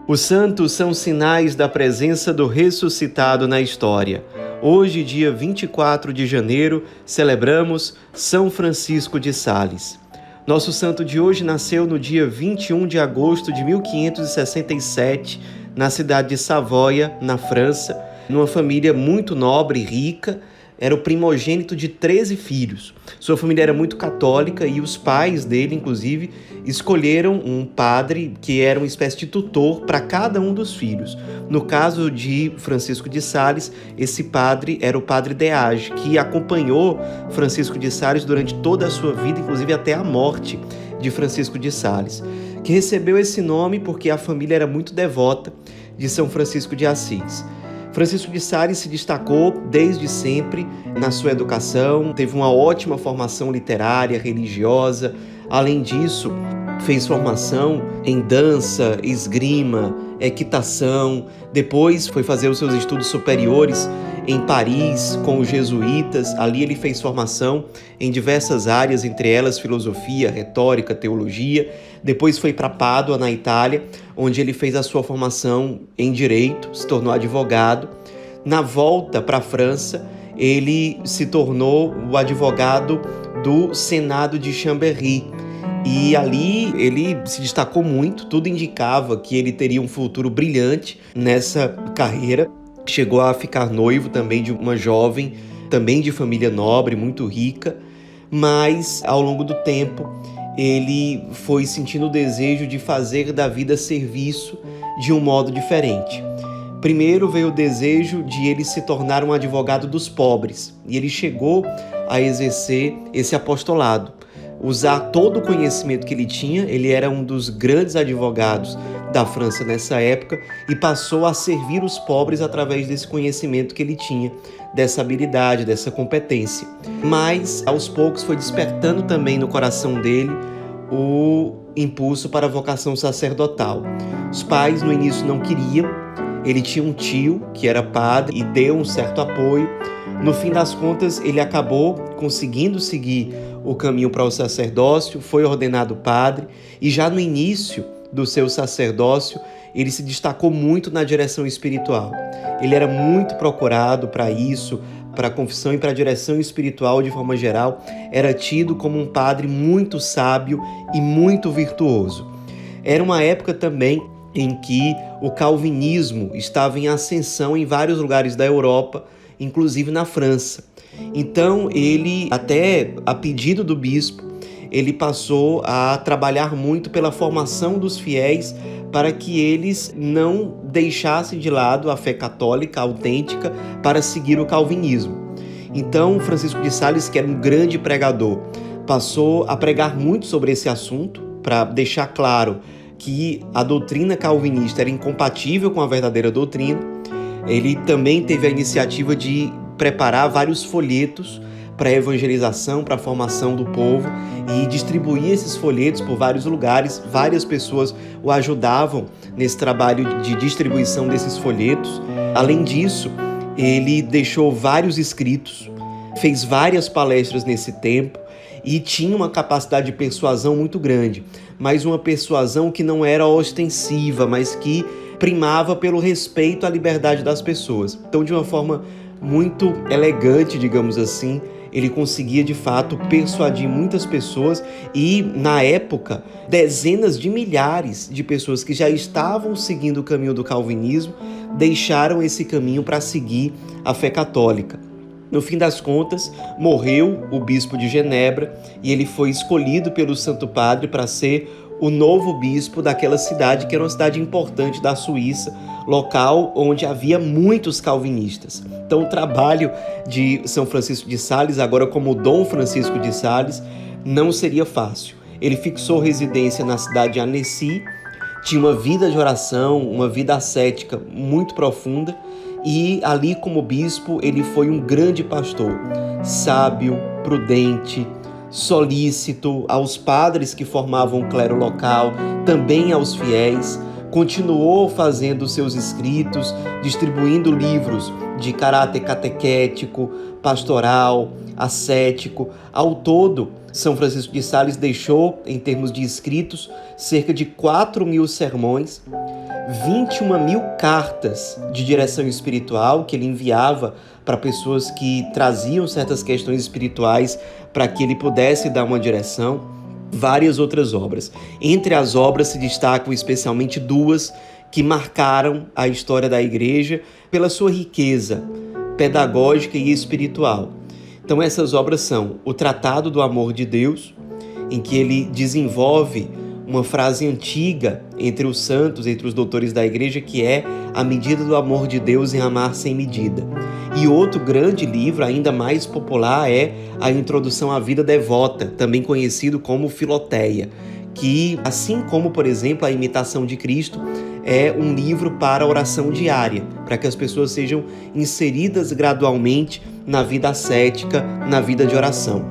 Os santos são sinais da presença do ressuscitado na história. Hoje, dia 24 de janeiro, celebramos São Francisco de Sales. Nosso santo de hoje nasceu no dia 21 de agosto de 1567, na cidade de Savoia, na França, numa família muito nobre e rica. Era o primogênito de 13 filhos. Sua família era muito católica e os pais dele, inclusive, escolheram um padre que era uma espécie de tutor para cada um dos filhos. No caso de Francisco de Sales, esse padre era o padre Deage, que acompanhou Francisco de Sales durante toda a sua vida, inclusive até a morte de Francisco de Sales, que recebeu esse nome porque a família era muito devota de São Francisco de Assis. Francisco de Sales se destacou desde sempre na sua educação, teve uma ótima formação literária, religiosa. Além disso, fez formação em dança, esgrima, equitação. Depois foi fazer os seus estudos superiores em Paris com os jesuítas. Ali ele fez formação em diversas áreas, entre elas filosofia, retórica, teologia. Depois foi para Pádua, na Itália, onde ele fez a sua formação em direito, se tornou advogado. Na volta para a França, ele se tornou o advogado do Senado de Chambéry. E ali ele se destacou muito, tudo indicava que ele teria um futuro brilhante nessa carreira. Chegou a ficar noivo também de uma jovem, também de família nobre, muito rica, mas ao longo do tempo ele foi sentindo o desejo de fazer da vida serviço de um modo diferente. Primeiro veio o desejo de ele se tornar um advogado dos pobres, e ele chegou a exercer esse apostolado, usar todo o conhecimento que ele tinha. Ele era um dos grandes advogados da França nessa época e passou a servir os pobres através desse conhecimento que ele tinha, dessa habilidade, dessa competência. Mas, aos poucos, foi despertando também no coração dele o impulso para a vocação sacerdotal. Os pais, no início, não queriam. Ele tinha um tio que era padre e deu um certo apoio. No fim das contas, ele acabou conseguindo seguir o caminho para o sacerdócio, foi ordenado padre e já no início do seu sacerdócio, ele se destacou muito na direção espiritual. Ele era muito procurado para isso, para a confissão e para a direção espiritual de forma geral. Era tido como um padre muito sábio e muito virtuoso. Era uma época também em que o calvinismo estava em ascensão em vários lugares da Europa, inclusive na França. Então ele, até a pedido do bispo, ele passou a trabalhar muito pela formação dos fiéis para que eles não deixassem de lado a fé católica autêntica para seguir o calvinismo. Então Francisco de Sales, que era um grande pregador, passou a pregar muito sobre esse assunto para deixar claro que a doutrina calvinista era incompatível com a verdadeira doutrina. Ele também teve a iniciativa de preparar vários folhetos para a evangelização, para a formação do povo, e distribuir esses folhetos por vários lugares. Várias pessoas o ajudavam nesse trabalho de distribuição desses folhetos. Além disso, ele deixou vários escritos, fez várias palestras nesse tempo e tinha uma capacidade de persuasão muito grande, mas uma persuasão que não era ostensiva, mas que primava pelo respeito à liberdade das pessoas. Então, de uma forma muito elegante, digamos assim, ele conseguia de fato persuadir muitas pessoas e, na época, dezenas de milhares de pessoas que já estavam seguindo o caminho do calvinismo deixaram esse caminho para seguir a fé católica. No fim das contas, morreu o bispo de Genebra e ele foi escolhido pelo Santo Padre para ser o novo bispo daquela cidade, que era uma cidade importante da Suíça, local onde havia muitos calvinistas. Então, o trabalho de São Francisco de Sales, agora como Dom Francisco de Sales, não seria fácil. Ele fixou residência na cidade de Annecy, tinha uma vida de oração, uma vida ascética muito profunda, e ali como bispo ele foi um grande pastor, sábio, prudente, solícito aos padres que formavam o clero local, também aos fiéis. Continuou fazendo seus escritos, distribuindo livros de caráter catequético, pastoral, ascético. Ao todo, São Francisco de Sales deixou, em termos de escritos, cerca de 4.000 sermões, 21.000 cartas de direção espiritual que ele enviava para pessoas que traziam certas questões espirituais para que ele pudesse dar uma direção. Várias outras obras. Entre as obras se destacam especialmente duas que marcaram a história da igreja pela sua riqueza pedagógica e espiritual. Então essas obras são o Tratado do Amor de Deus, em que ele desenvolve uma frase antiga entre os santos, entre os doutores da igreja, que é a medida do amor de Deus em amar sem medida. E outro grande livro, ainda mais popular, é a Introdução à Vida Devota, também conhecido como Filoteia, que, assim como, por exemplo, a Imitação de Cristo, é um livro para oração diária, para que as pessoas sejam inseridas gradualmente na vida ascética, na vida de oração.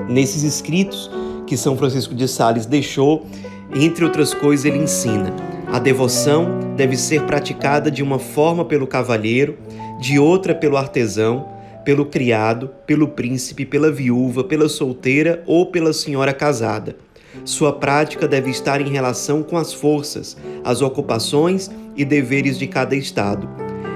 Nesses escritos que São Francisco de Sales deixou, entre outras coisas, ele ensina: a devoção deve ser praticada de uma forma pelo cavalheiro, de outra pelo artesão, pelo criado, pelo príncipe, pela viúva, pela solteira ou pela senhora casada. Sua prática deve estar em relação com as forças, as ocupações e deveres de cada estado.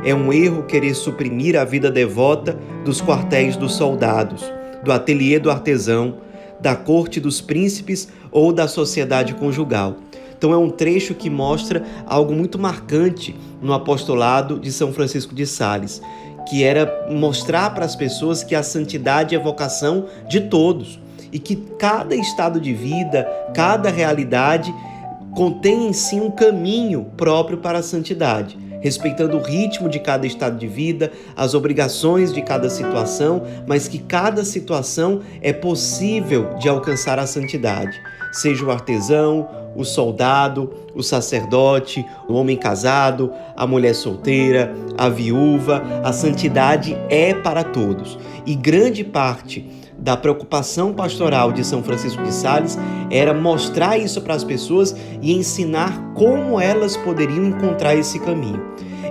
É um erro querer suprimir a vida devota dos quartéis dos soldados, do ateliê do artesão, da corte dos príncipes ou da sociedade conjugal. Então é um trecho que mostra algo muito marcante no apostolado de São Francisco de Sales, que era mostrar para as pessoas que a santidade é vocação de todos e que cada estado de vida, cada realidade contém em si um caminho próprio para a santidade, respeitando o ritmo de cada estado de vida, as obrigações de cada situação, mas que cada situação é possível de alcançar a santidade. Seja o artesão, o soldado, o sacerdote, o homem casado, a mulher solteira, a viúva, a santidade é para todos. E grande parte da preocupação pastoral de São Francisco de Sales era mostrar isso para as pessoas e ensinar como elas poderiam encontrar esse caminho.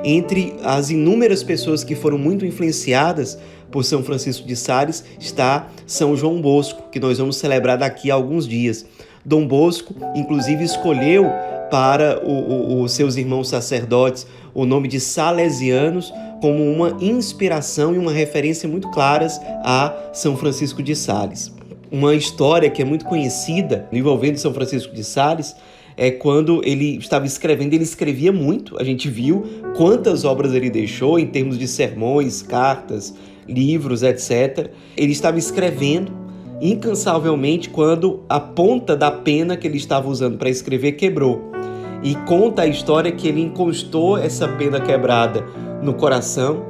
Entre as inúmeras pessoas que foram muito influenciadas por São Francisco de Sales está São João Bosco, que nós vamos celebrar daqui a alguns dias. Dom Bosco, inclusive, escolheu para os seus irmãos sacerdotes o nome de Salesianos como uma inspiração e uma referência muito claras a São Francisco de Sales. Uma história que é muito conhecida envolvendo São Francisco de Sales é quando ele estava escrevendo, ele escrevia muito, a gente viu quantas obras ele deixou em termos de sermões, cartas, livros, etc. Ele estava escrevendo incansavelmente quando a ponta da pena que ele estava usando para escrever quebrou. E conta a história que ele encostou essa pena quebrada no coração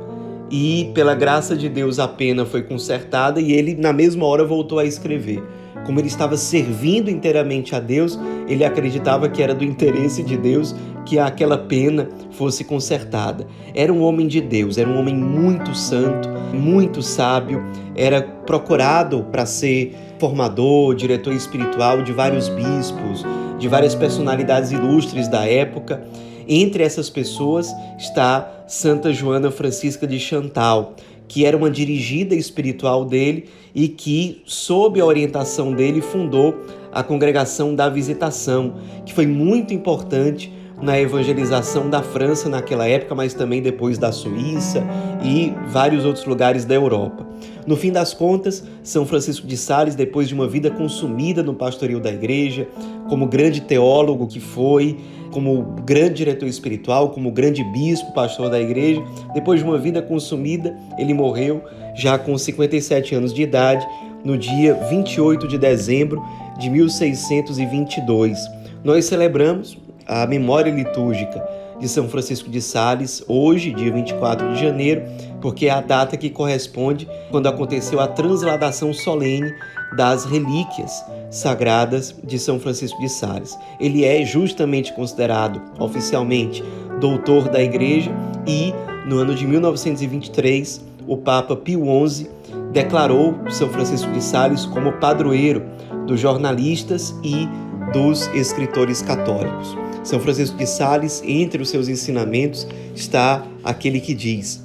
e, pela graça de Deus, a pena foi consertada e ele, na mesma hora, voltou a escrever. Como ele estava servindo inteiramente a Deus, ele acreditava que era do interesse de Deus que aquela pena fosse consertada. Era um homem de Deus, era um homem muito santo, muito sábio, era procurado para ser formador, diretor espiritual de vários bispos, de várias personalidades ilustres da época. Entre essas pessoas está Santa Joana Francisca de Chantal, que era uma dirigida espiritual dele e que, sob a orientação dele, fundou a Congregação da Visitação, que foi muito importante na evangelização da França naquela época, mas também depois da Suíça e vários outros lugares da Europa. No fim das contas, São Francisco de Sales, depois de uma vida consumida no pastoril da igreja, como grande teólogo que foi, como grande diretor espiritual, como grande bispo, pastor da igreja, depois de uma vida consumida, ele morreu já com 57 anos de idade, no dia 28 de dezembro de 1622. Nós celebramos a memória litúrgica de São Francisco de Sales, hoje, dia 24 de janeiro, porque é a data que corresponde quando aconteceu a transladação solene das relíquias sagradas de São Francisco de Sales. Ele é justamente considerado oficialmente doutor da Igreja e, no ano de 1923, o Papa Pio XI declarou São Francisco de Sales como padroeiro dos jornalistas e dos escritores católicos. São Francisco de Sales, entre os seus ensinamentos, está aquele que diz: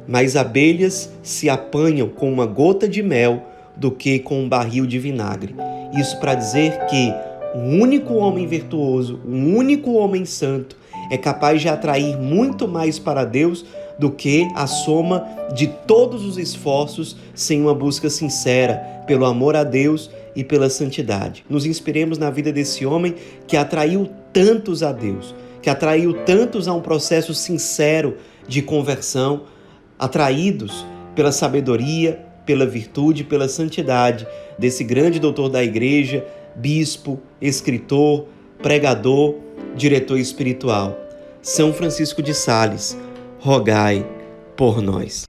mais abelhas se apanham com uma gota de mel do que com um barril de vinagre. Isso para dizer que um único homem virtuoso, um único homem santo, é capaz de atrair muito mais para Deus do que a soma de todos os esforços sem uma busca sincera pelo amor a Deus e pela santidade. Nos inspiremos na vida desse homem que atraiu tantos a Deus, que atraiu tantos a um processo sincero de conversão, atraídos pela sabedoria, pela virtude, pela santidade desse grande doutor da igreja, bispo, escritor, pregador, diretor espiritual. São Francisco de Sales, rogai por nós.